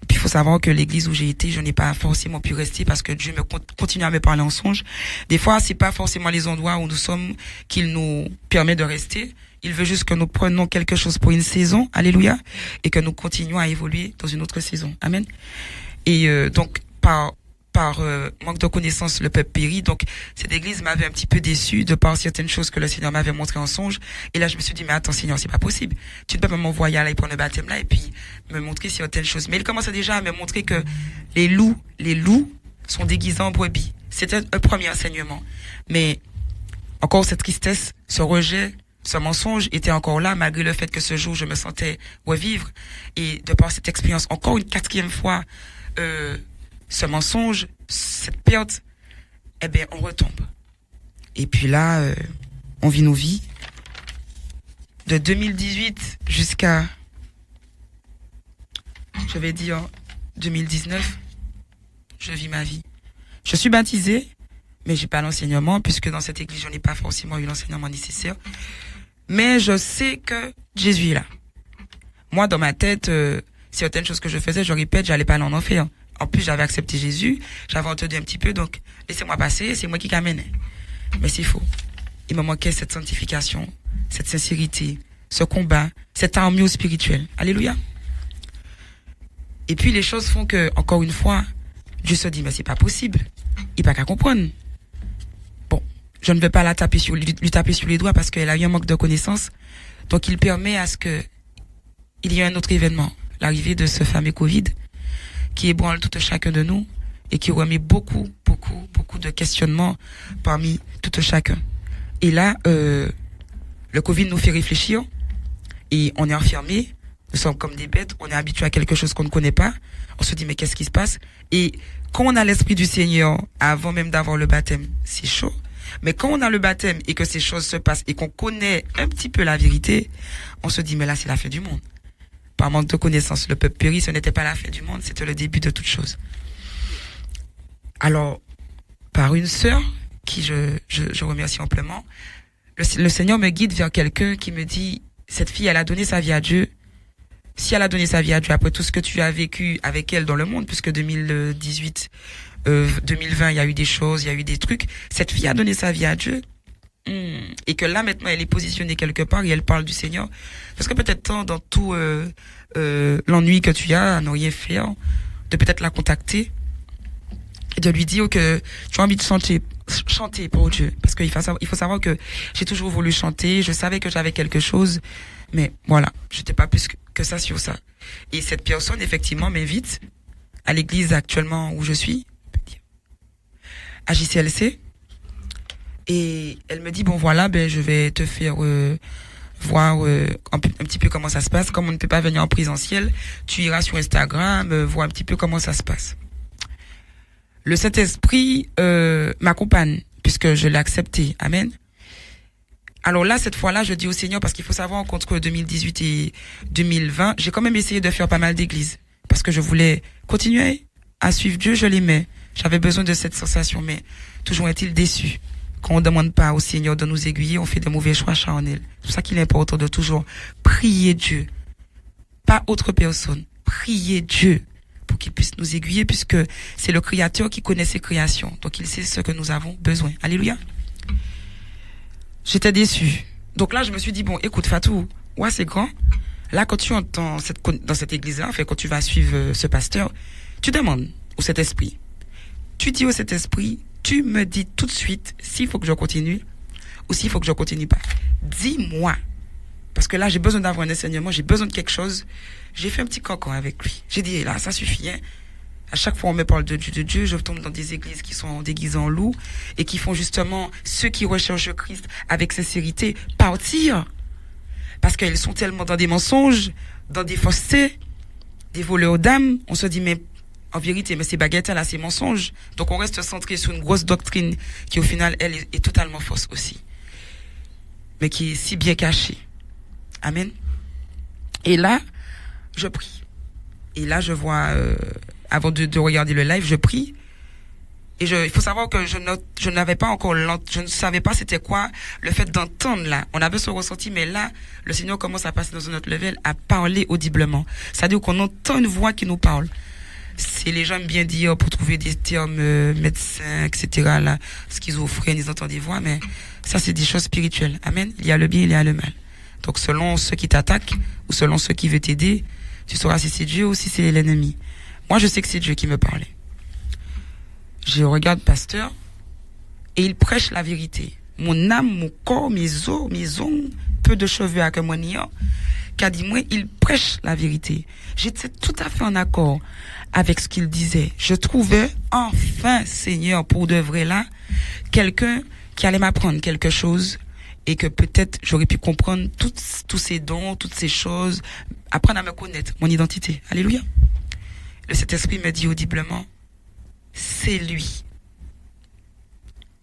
B: Puis il faut savoir que l'église où j'ai été, je n'ai pas forcément pu rester parce que Dieu continue à me parler en songe. Des fois, c'est pas forcément les endroits où nous sommes qu'il nous permet de rester. Il veut juste que nous prenions quelque chose pour une saison, alléluia, et que nous continuions à évoluer dans une autre saison. Amen. Et donc par manque de connaissances, le peuple périt. Donc, cette église m'avait un petit peu déçu de par certaines choses que le Seigneur m'avait montrées en songe. Et là, je me suis dit, mais attends, Seigneur, c'est pas possible. Tu ne peux pas m'envoyer aller prendre le baptême là et puis me montrer certaines choses. Mais il commençait déjà à me montrer que les loups sont déguisés en brebis. C'était un premier enseignement. Mais encore cette tristesse, ce rejet, ce mensonge était encore là, malgré le fait que ce jour, je me sentais revivre. Et de par cette expérience, encore une 4e fois, ce mensonge, cette perte, eh bien, on retombe. Et puis là, on vit nos vies. De 2018 jusqu'à, je vais dire, 2019, je vis ma vie. Je suis baptisée, mais j'ai pas l'enseignement, puisque dans cette église, je n'ai pas forcément eu l'enseignement nécessaire. Mais je sais que Jésus est là. Moi, dans ma tête, certaines choses que je faisais, je répète, j'allais pas aller en enfer. En plus, j'avais accepté Jésus, j'avais entendu un petit peu, donc laissez-moi passer, c'est moi qui l'amenais. Mais c'est faux. Il me manquait cette sanctification, cette sincérité, ce combat, cette harmonie spirituelle. Alléluia. Et puis les choses font que, encore une fois, Dieu se dit, mais c'est pas possible. Il n'a pas qu'à comprendre. Bon, je ne vais pas lui taper sur les doigts parce qu'elle a eu un manque de connaissances. Donc il permet à ce que il y ait un autre événement, l'arrivée de ce fameux Covid, qui ébranle tout chacun de nous et qui remet beaucoup de questionnements parmi tout chacun. Et là, le Covid nous fait réfléchir et on est enfermés, nous sommes comme des bêtes, on est habitué à quelque chose qu'on ne connaît pas, on se dit mais qu'est-ce qui se passe? Et quand on a l'Esprit du Seigneur, avant même d'avoir le baptême, c'est chaud. Mais quand on a le baptême et que ces choses se passent et qu'on connaît un petit peu la vérité, on se dit mais là c'est la fin du monde. Par manque de connaissances, le peuple périt, ce n'était pas la fin du monde, c'était le début de toute chose. Alors, par une sœur, qui je remercie amplement, le Seigneur me guide vers quelqu'un qui me dit, cette fille, elle a donné sa vie à Dieu. Si elle a donné sa vie à Dieu, après tout ce que tu as vécu avec elle dans le monde, puisque 2018, 2020, il y a eu des choses, il y a eu des trucs, cette fille a donné sa vie à Dieu. Et que là maintenant elle est positionnée quelque part et elle parle du Seigneur, parce que peut-être dans tout l'ennui que tu as à ne rien faire, de peut-être la contacter et de lui dire que tu as envie de chanter pour Dieu, parce qu'il faut savoir que j'ai toujours voulu chanter, je savais que j'avais quelque chose, mais voilà, j'étais pas plus que ça sur ça. Et cette personne effectivement m'invite à l'église actuellement où je suis, à JCLC. Et elle me dit, bon voilà, je vais te faire voir un petit peu comment ça se passe. Comme on ne peut pas venir en présentiel, tu iras sur Instagram, voir un petit peu comment ça se passe. Le Saint-Esprit m'accompagne, puisque je l'ai accepté. Amen. Alors là, cette fois-là, je dis au Seigneur, parce qu'il faut savoir qu'entre 2018 et 2020, j'ai quand même essayé de faire pas mal d'églises, parce que je voulais continuer à suivre Dieu, je l'aimais. J'avais besoin de cette sensation, mais toujours est-il déçu. Quand on ne demande pas au Seigneur de nous aiguiller, on fait des mauvais choix charnels. C'est pour ça qu'il est important de toujours prier Dieu. Pas autre personne. Prier Dieu pour qu'il puisse nous aiguiller, puisque c'est le Créateur qui connaît ses créations. Donc il sait ce que nous avons besoin. Alléluia. J'étais déçu. Donc là, je me suis dit, bon, écoute Fatou, ouais, c'est grand. Là, quand tu entends dans cette église-là, quand tu vas suivre ce pasteur, tu demandes au Saint-Esprit. Tu dis au Saint-Esprit, tu me dis tout de suite s'il faut que je continue ou s'il faut que je continue pas. Dis-moi. Parce que là, j'ai besoin d'avoir un enseignement, j'ai besoin de quelque chose. J'ai fait un petit cancan avec lui. J'ai dit, là, ça suffit, hein. À chaque fois, on me parle de Dieu, je tombe dans des églises qui sont déguisées en loups et qui font justement ceux qui recherchent Christ avec sincérité partir. Parce qu'ils sont tellement dans des mensonges, dans des faussetés, des voleurs d'âme. On se dit, mais en vérité, mais ces baguettes-là, c'est mensonges. Donc on reste centré sur une grosse doctrine qui, au final, elle est totalement fausse aussi. Mais qui est si bien cachée. Amen. Et là, je prie. Et là, je vois, avant de regarder le live, je prie. Et il faut savoir que je n'avais pas encore, je ne savais pas c'était quoi le fait d'entendre là. On avait ce ressenti, mais là, le Seigneur commence à passer dans un autre level, à parler audiblement. C'est-à-dire qu'on entend une voix qui nous parle. C'est les gens aiment bien dire pour trouver des termes médecins, etc. là, schizophrène, ils entendent des voix, mais ça c'est des choses spirituelles. Amen. Il y a le bien, il y a le mal. Donc selon ceux qui t'attaquent ou selon ceux qui veulent t'aider, tu sauras si c'est Dieu ou si c'est l'ennemi. Moi, je sais que c'est Dieu qui me parlait. Je regarde pasteur et il prêche la vérité. Mon âme, mon corps, mes os, mes ongles, peu de cheveux à que mon niant, qu'a dit moi, il prêche la vérité. J'étais tout à fait en accord avec ce qu'il disait. Je trouvais enfin, Seigneur, pour de vrai là, quelqu'un qui allait m'apprendre quelque chose et que peut-être j'aurais pu comprendre tous ces dons, toutes ces choses, apprendre à me connaître, mon identité. Alléluia. Le Saint-Esprit me dit audiblement, c'est lui.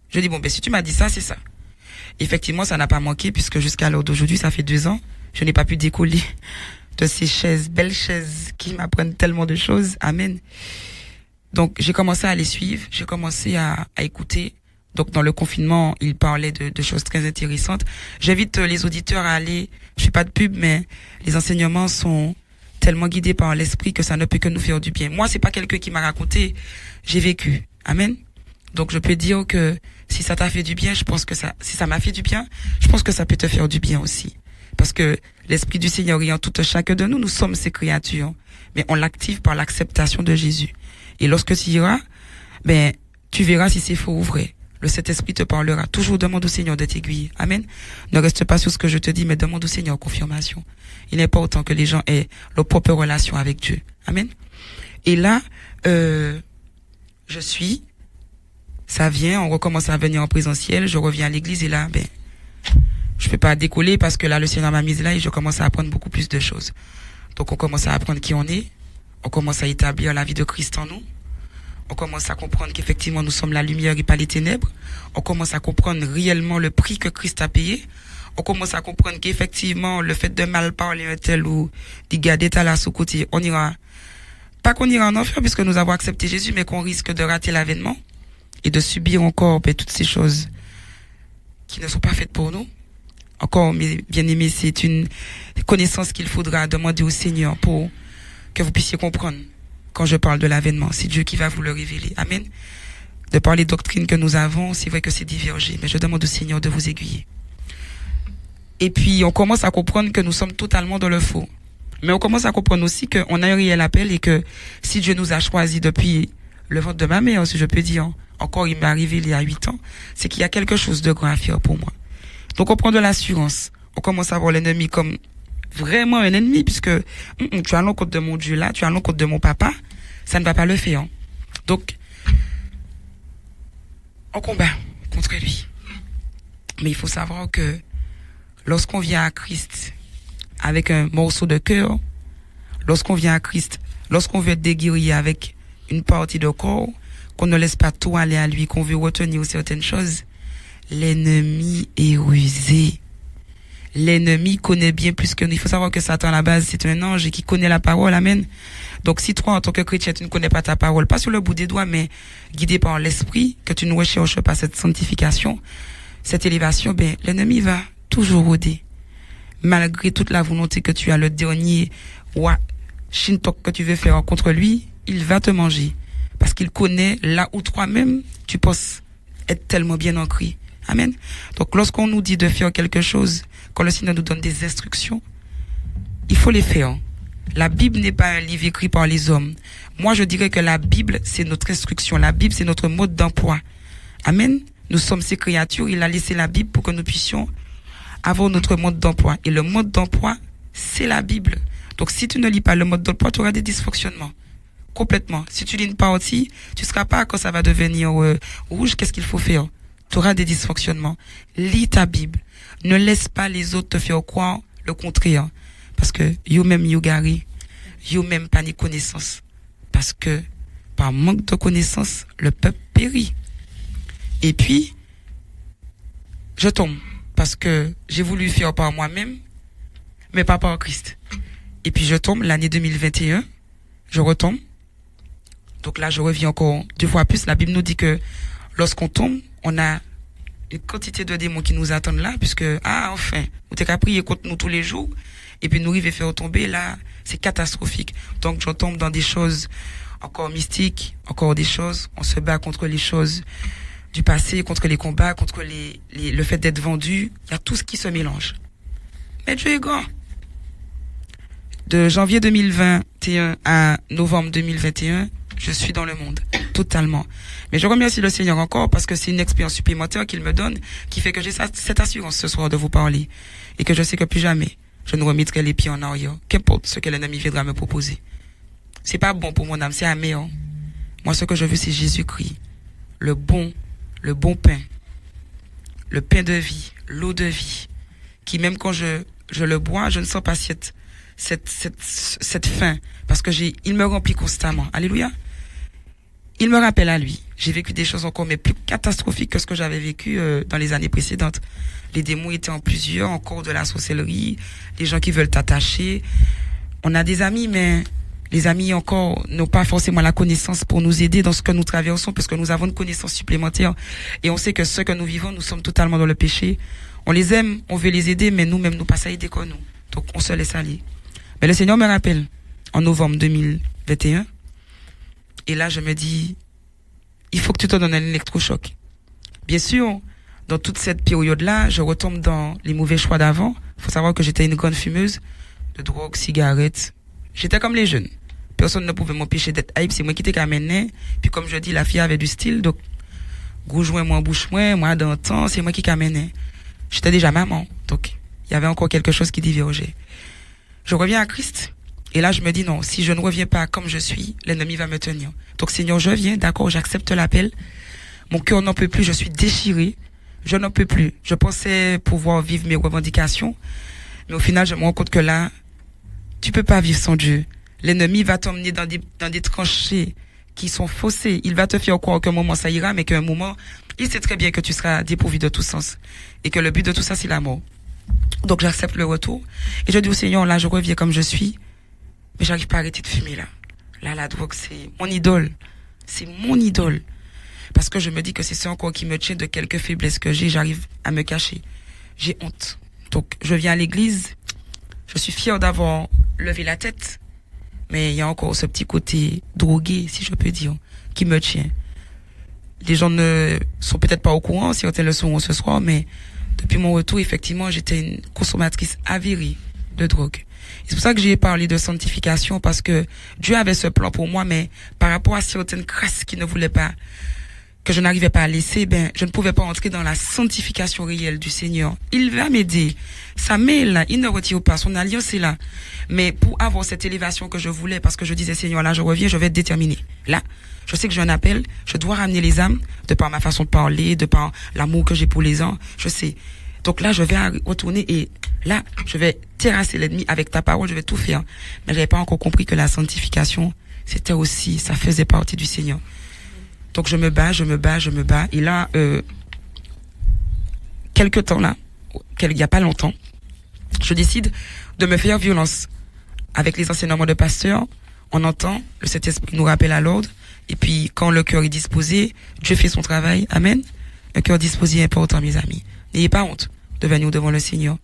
B: Je dis, bon, ben, si tu m'as dit ça, c'est ça. Effectivement, ça n'a pas manqué, puisque jusqu'à l'heure d'aujourd'hui, ça fait 2 ans, je n'ai pas pu décoller de ces chaises, belles chaises, qui m'apprennent tellement de choses. Amen. Donc, j'ai commencé à les suivre, j'ai commencé à écouter. Donc, dans le confinement, il parlait de choses très intéressantes. J'invite les auditeurs à aller, je fais pas de pub, mais les enseignements sont tellement guidés par l'esprit que ça ne peut que nous faire du bien. Moi, c'est pas quelqu'un qui m'a raconté, j'ai vécu. Amen. Donc, je peux dire que si ça t'a fait du bien, je pense que si ça m'a fait du bien, je pense que ça peut te faire du bien aussi. Parce que l'Esprit du Seigneur est en tout chacun de nous, nous sommes ses créatures. Mais on l'active par l'acceptation de Jésus. Et lorsque tu iras, ben, tu verras si c'est faux ou vrai. Le Saint-Esprit te parlera. Toujours demande au Seigneur de t'aiguiller. Amen. Ne reste pas sur ce que je te dis, mais demande au Seigneur confirmation. Il n'est pas autant que les gens aient leur propre relation avec Dieu. Amen. Et là, ça vient, on recommence à venir en présentiel, je reviens à l'église et là, ben, je peux pas décoller parce que là, le Seigneur m'a mise là et je commence à apprendre beaucoup plus de choses. Donc, on commence à apprendre qui on est, on commence à établir la vie de Christ en nous, on commence à comprendre qu'effectivement, nous sommes la lumière et pas les ténèbres, on commence à comprendre réellement le prix que Christ a payé, on commence à comprendre qu'effectivement, le fait de mal parler un tel ou d'y garder ta là sous côté, pas qu'on ira en enfer puisque nous avons accepté Jésus, mais qu'on risque de rater l'avènement et de subir encore toutes ces choses qui ne sont pas faites pour nous. Encore, mes bien-aimés, c'est une connaissance qu'il faudra demander au Seigneur pour que vous puissiez comprendre quand je parle de l'avènement. C'est Dieu qui va vous le révéler. Amen. De par les doctrines que nous avons, c'est vrai que c'est divergé, mais je demande au Seigneur de vous aiguiller. Et puis, on commence à comprendre que nous sommes totalement dans le faux. Mais on commence à comprendre aussi qu'on a un réel appel et que si Dieu nous a choisis depuis le ventre de ma mère, si je peux dire, encore il m'est arrivé il y a 8 ans, c'est qu'il y a quelque chose de grand à faire pour moi. Donc on prend de l'assurance. On commence à voir l'ennemi comme vraiment un ennemi, puisque tu as l'encontre de mon Dieu là, tu as l'encontre de mon papa, ça ne va pas le faire. Donc, on combat contre lui. Mais il faut savoir que lorsqu'on vient à Christ avec un morceau de cœur, lorsqu'on vient à Christ, lorsqu'on veut être déguerri avec une partie de corps, qu'on ne laisse pas tout aller à lui, qu'on veut retenir certaines choses, l'ennemi est rusé. L'ennemi connaît bien plus que nous. Il faut savoir que Satan, à la base, c'est un ange et qui connaît la parole. Amen. Donc, si toi, en tant que chrétien, tu ne connais pas ta parole, pas sur le bout des doigts, mais guidé par l'esprit, que tu ne recherches pas cette sanctification, cette élévation, ben, l'ennemi va toujours rôder. Malgré toute la volonté que tu as, le dernier shintok que tu veux faire contre lui, il va te manger. Parce qu'il connaît là où toi-même, tu penses être tellement bien ancré. Amen. Donc, lorsqu'on nous dit de faire quelque chose, quand le Seigneur nous donne des instructions, il faut les faire. La Bible n'est pas un livre écrit par les hommes. Moi, je dirais que la Bible, c'est notre instruction. La Bible, c'est notre mode d'emploi. Amen. Nous sommes ses créatures. Il a laissé la Bible pour que nous puissions avoir notre mode d'emploi. Et le mode d'emploi, c'est la Bible. Donc, si tu ne lis pas le mode d'emploi, tu auras des dysfonctionnements. Complètement. Si tu lis une partie, tu seras pas quand ça va devenir rouge, qu'est-ce qu'il faut faire? Tu auras des dysfonctionnements. Lis ta Bible. Ne laisse pas les autres te faire croire le contraire. Parce que you-même you gari, you-même pas ni connaissance. Parce que par manque de connaissance, le peuple périt. Et puis, je tombe. Parce que j'ai voulu faire par moi-même, mais pas par Christ. Et puis je tombe l'année 2021, je retombe Donc là, je reviens encore 2 fois plus. La Bible nous dit que lorsqu'on tombe, on a une quantité de démons qui nous attendent là, puisque, enfin, on t'es qu'à prier contre nous tous les jours, et puis nous arriver à faire tomber, là, c'est catastrophique. Donc, j'en tombe dans des choses encore mystiques, encore des choses, on se bat contre les choses du passé, contre les combats, contre le fait d'être vendu. Il y a tout ce qui se mélange. Mais Dieu est grand. De janvier 2021 à novembre 2021, je suis dans le monde, totalement. Mais je remercie le Seigneur encore parce que c'est une expérience supplémentaire qu'il me donne, qui fait que j'ai cette assurance ce soir de vous parler. Et que je sais que plus jamais, je ne remettrai les pieds en arrière, qu'importe ce que l'ennemi viendra me proposer. C'est pas bon pour mon âme, c'est amer. Moi, ce que je veux, c'est Jésus-Christ. Le bon pain. Le pain de vie, l'eau de vie. Qui même quand je le bois, je ne sens pas cette faim. Parce que il me remplit constamment. Alléluia. Il me rappelle à lui. J'ai vécu des choses encore mais plus catastrophiques que ce que j'avais vécu dans les années précédentes. Les démons étaient en plusieurs, encore de la sorcellerie, des gens qui veulent t'attacher. On a des amis, mais les amis encore n'ont pas forcément la connaissance pour nous aider dans ce que nous traversons, parce que nous avons une connaissance supplémentaire. Et on sait que ce que nous vivons, nous sommes totalement dans le péché. On les aime, on veut les aider, mais nous-mêmes, nous passons à aider comme nous. Donc, on se laisse aller. Mais le Seigneur me rappelle, en novembre 2021, et là, je me dis, il faut que tu te donnes un électrochoc. Bien sûr, dans toute cette période-là, je retombe dans les mauvais choix d'avant. Il faut savoir que j'étais une grande fumeuse de drogue, cigarettes. J'étais comme les jeunes. Personne ne pouvait m'empêcher d'être hype. C'est moi qui t'ai amené. Puis comme je dis, la fille avait du style. Donc, gros joint, moi, bouche moi, dans le temps, c'est moi qui amené. J'étais déjà maman. Donc, il y avait encore quelque chose qui divergeait. Je reviens à Christ. Et là, je me dis non, si je ne reviens pas comme je suis, l'ennemi va me tenir. Donc, Seigneur, je viens, d'accord, j'accepte l'appel. Mon cœur n'en peut plus, je suis déchiré. Je n'en peux plus. Je pensais pouvoir vivre mes revendications. Mais au final, je me rends compte que là, tu peux pas vivre sans Dieu. L'ennemi va t'emmener dans des tranchées qui sont faussées. Il va te faire croire qu'un moment ça ira, mais qu'un moment, il sait très bien que tu seras dépourvu de tout sens. Et que le but de tout ça, c'est la mort. Donc, j'accepte le retour. Et je dis au Seigneur, là, je reviens comme je suis. Mais j'arrive pas à arrêter de fumer, là. Là, la drogue, c'est mon idole. C'est mon idole. Parce que je me dis que c'est ça encore qui me tient de quelques faiblesses que j'ai. J'arrive à me cacher. J'ai honte. Donc, je viens à l'église. Je suis fière d'avoir levé la tête. Mais il y a encore ce petit côté drogué, si je peux dire, qui me tient. Les gens ne sont peut-être pas au courant, certains le sont ce soir, mais depuis mon retour, effectivement, j'étais une consommatrice avérée de drogue. C'est pour ça que j'ai parlé de sanctification, parce que Dieu avait ce plan pour moi, mais par rapport à certaines grâces qu'il ne voulait pas, que je n'arrivais pas à laisser, je ne pouvais pas entrer dans la sanctification réelle du Seigneur. Il va m'aider. Sa main est là, il ne retire pas, son alliance est là. Mais pour avoir cette élévation que je voulais, parce que je disais, Seigneur, là, je reviens, je vais être déterminé. Là, je sais que j'ai un appel, je dois ramener les âmes, de par ma façon de parler, de par l'amour que j'ai pour les gens, je sais. Donc là, je vais retourner et là, je vais terrasser l'ennemi avec ta parole, je vais tout faire. Mais j'avais pas encore compris que la sanctification, c'était aussi, ça faisait partie du Seigneur. Donc je me bats. Et là, quelque temps là, il y a pas longtemps, je décide de me faire violence. Avec les enseignements de pasteur, on entend, le Saint-Esprit nous rappelle à l'ordre. Et puis, quand le cœur est disposé, Dieu fait son travail. Amen. Le cœur disposé est important, mes amis. N'ayez pas honte de venir devant le Seigneur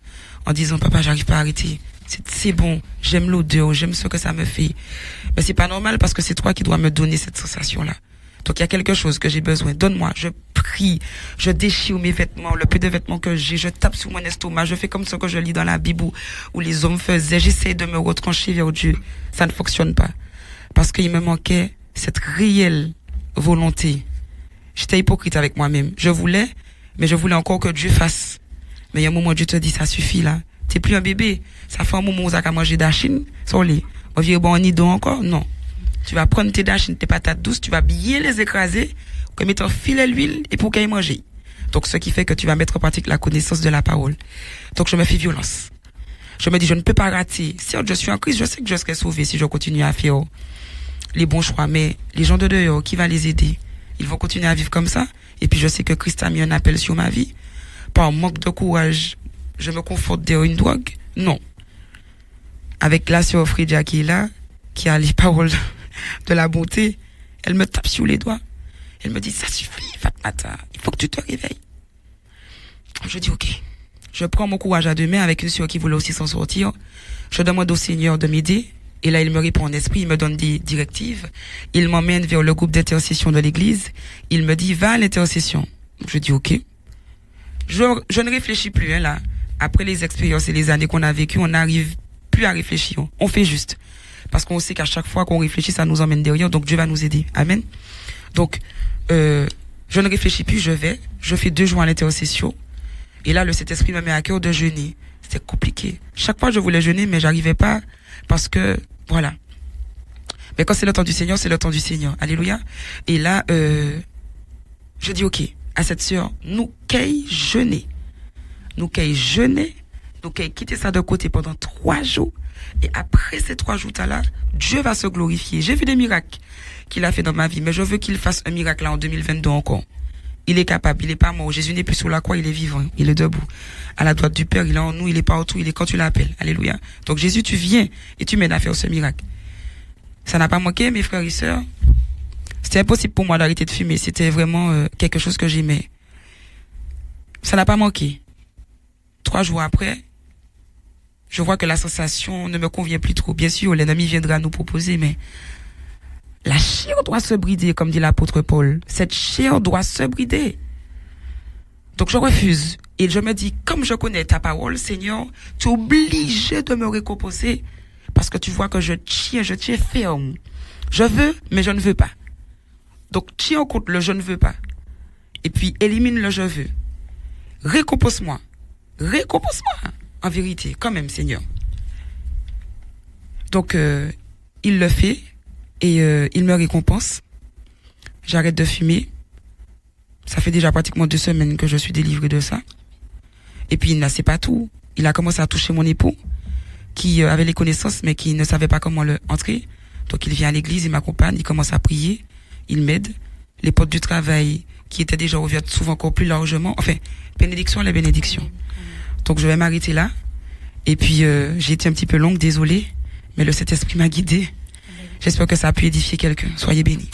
B: en disant, papa, j'arrive pas à arrêter. C'est bon. J'aime l'odeur. J'aime ce que ça me fait. Mais c'est pas normal parce que c'est toi qui dois me donner cette sensation-là. Donc il y a quelque chose que j'ai besoin. Donne-moi. Je prie. Je déchire mes vêtements. Le peu de vêtements que j'ai, je tape sur mon estomac. Je fais comme ce que je lis dans la Bible où les hommes faisaient. J'essaie de me retrancher vers Dieu. Ça ne fonctionne pas. Parce qu'il me manquait cette réelle volonté. J'étais hypocrite avec moi-même. Je voulais, mais je voulais encore que Dieu fasse. Mais il y a un moment, Dieu te dit, ça suffit là. T'es plus un bébé. Ça fait un moment où tu as mangé d'achine. Sur les. On vient bon, on y donne encore? Non. Tu vas prendre tes dachines, tes patates douces, tu vas bien les écraser, comme étant filer l'huile et pour qu'elles mangent. Donc, ce qui fait que tu vas mettre en pratique la connaissance de la parole. Donc, je me fais violence. Je me dis, je ne peux pas rater. Certes, je suis en Christ, je sais que je serai sauvé si je continue à faire les bons choix. Mais les gens de dehors, qui va les aider? Ils vont continuer à vivre comme ça. Et puis, je sais que Christ a mis un appel sur ma vie. Par manque de courage, je me conforte derrière une drogue? Non. Avec la sœur Frida qui est là, qui a les paroles de la bonté, Elle me tape sur les doigts. Elle me dit, ça suffit, Fatmata. Il faut que tu te réveilles. Je dis, ok. Je prends mon courage à deux mains avec une sœur qui voulait aussi s'en sortir. Je demande au Seigneur de m'aider. Et là, il me répond en esprit, il me donne des directives. Il m'emmène vers le groupe d'intercession de l'église. Il me dit, va à l'intercession. Je dis, ok. Je ne réfléchis plus, hein, là. Après les expériences et les années qu'on a vécues, on n'arrive plus à réfléchir. On fait juste. Parce qu'on sait qu'à chaque fois qu'on réfléchit, ça nous emmène derrière. Donc Dieu va nous aider. Amen. Donc, je ne réfléchis plus, je fais 2 jours à l'intercession. Et là, le Saint-Esprit me met à cœur de jeûner. C'était compliqué. Chaque fois, je voulais jeûner, mais j'arrivais pas parce que, voilà. Mais quand c'est le temps du Seigneur, c'est le temps du Seigneur. Alléluia. Et là, je dis, ok, à cette sœur, nous qu'aille jeûner. Nous qu'aille jeûner. Nous qu'aille quitter ça de côté pendant 3 jours. Et après ces 3 jours-là, Dieu va se glorifier. J'ai vu des miracles qu'il a fait dans ma vie, mais je veux qu'il fasse un miracle là en 2022 encore. Il est capable, il est pas mort. Jésus n'est plus sur la croix, il est vivant, il est debout. À la droite du Père, il est en nous, il est partout, il est quand tu l'appelles. Alléluia. Donc Jésus, tu viens et tu m'aides à faire ce miracle. Ça n'a pas manqué, mes frères et sœurs. C'était impossible pour moi d'arrêter de fumer. C'était vraiment quelque chose que j'aimais. Ça n'a pas manqué. 3 jours après, je vois que la sensation ne me convient plus trop. Bien sûr, l'ennemi viendra nous proposer, mais la chair doit se brider, comme dit l'apôtre Paul. Cette chair doit se brider. Donc je refuse. Et je me dis, comme je connais ta parole, Seigneur, tu es obligé de me récompenser. Parce que tu vois que je tiens ferme. Je veux, mais je ne veux pas. Donc tiens en compte le je ne veux pas. Et puis élimine le je veux. Récompense-moi. Récompense-moi. En vérité, quand même, Seigneur. Donc, il le fait. Et il me récompense. J'arrête de fumer. Ça fait déjà pratiquement 2 semaines que je suis délivrée de ça. Et puis, c'est pas tout. Il a commencé à toucher mon époux, qui avait les connaissances, mais qui ne savait pas comment le entrer. Donc, il vient à l'église, il m'accompagne, il commence à prier, il m'aide. Les portes du travail, qui étaient déjà ouvertes, s'ouvrent encore plus largement. Enfin, bénédiction, les bénédictions. Donc, je vais m'arrêter là. Et puis, j'ai été un petit peu longue, désolée. Mais le Saint-Esprit m'a guidée. J'espère que ça a pu édifier quelqu'un. Soyez bénis.